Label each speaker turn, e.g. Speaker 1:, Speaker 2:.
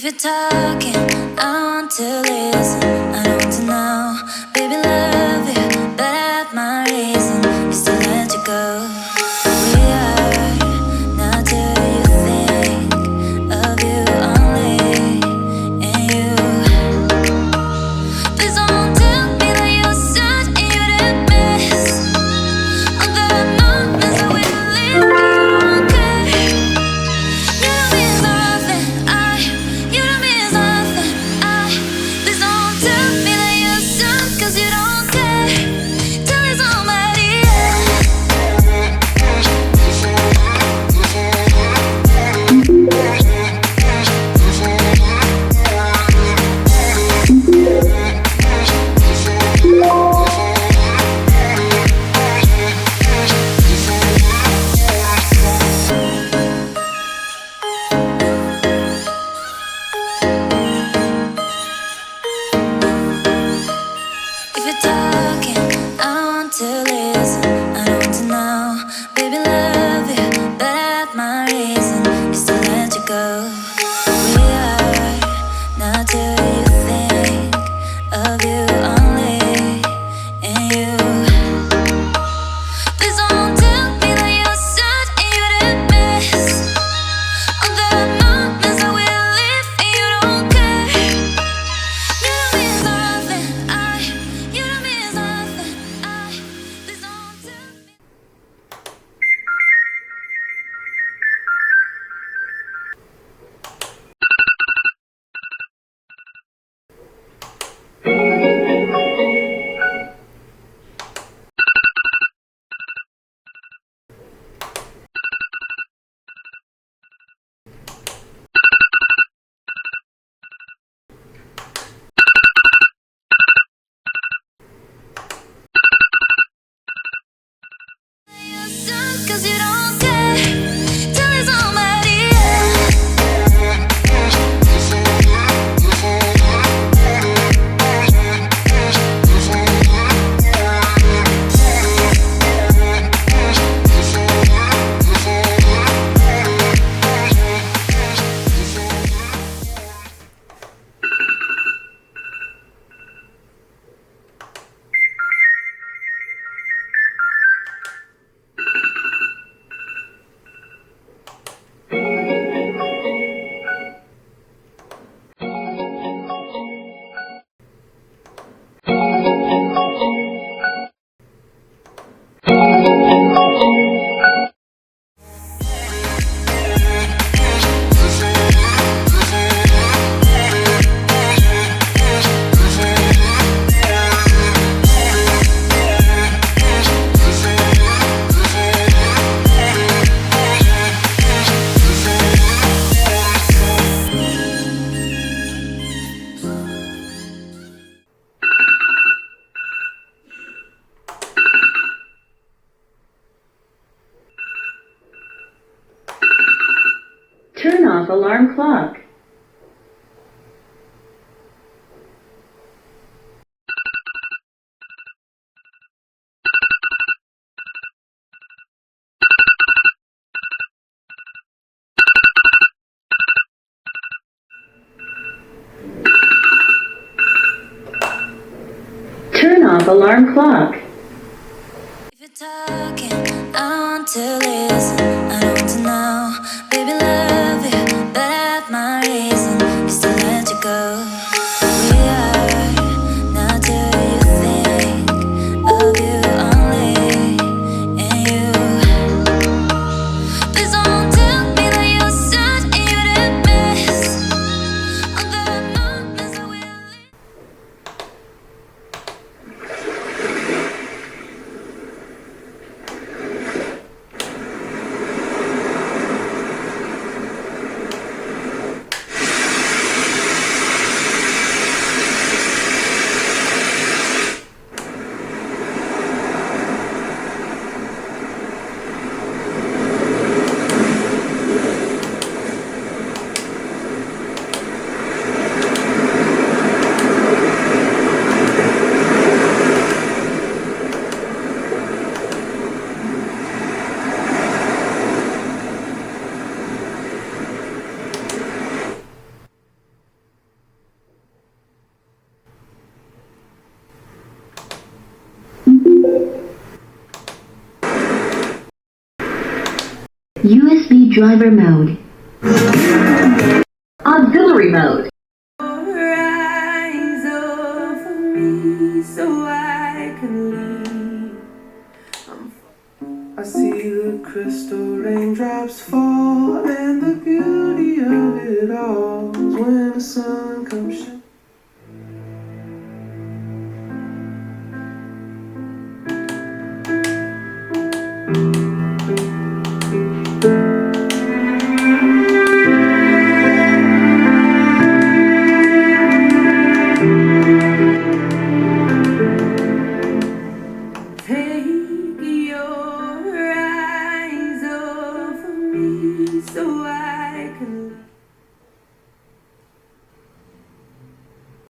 Speaker 1: you're talking, I want to listen. I don't want to know, baby, love you, but I have my reason. Is to let you go. We are, now do you think of you only and you? Please don't tell me that you're sad and you didn't miss all the moments that we lived. You don't care. You don't miss nothing. You don't miss nothing. Please don't tell me that you're sad 'cause you don't care. Tell it somebody else. If you're talking, I want to listen. I don't want to know, baby, love you, but I have my reason. Is to let you go. We are, now do you think of you only and you? Please don't tell me that you're sad and you didn't miss all the moments that we lived and you don't care. You don't miss nothing. You don't miss nothing. Please don't tell me. You're sad 'cause you don't care. Tell it somebody else.
Speaker 2: Turn off alarm clock. Turn off alarm clock.
Speaker 1: If you're talking, I want to listen. I don't want to know, baby, love you, but I have my reason. Is to let you go. We are, now do you think of you only and you? Please don't tell me that you're sad and you didn't miss all the moments that we lived.
Speaker 2: USB driver mode. Auxiliary mode.
Speaker 3: Rise over me so I can leave. I see the crystal raindrops fall, and the beauty of it all is when the sun comes shining.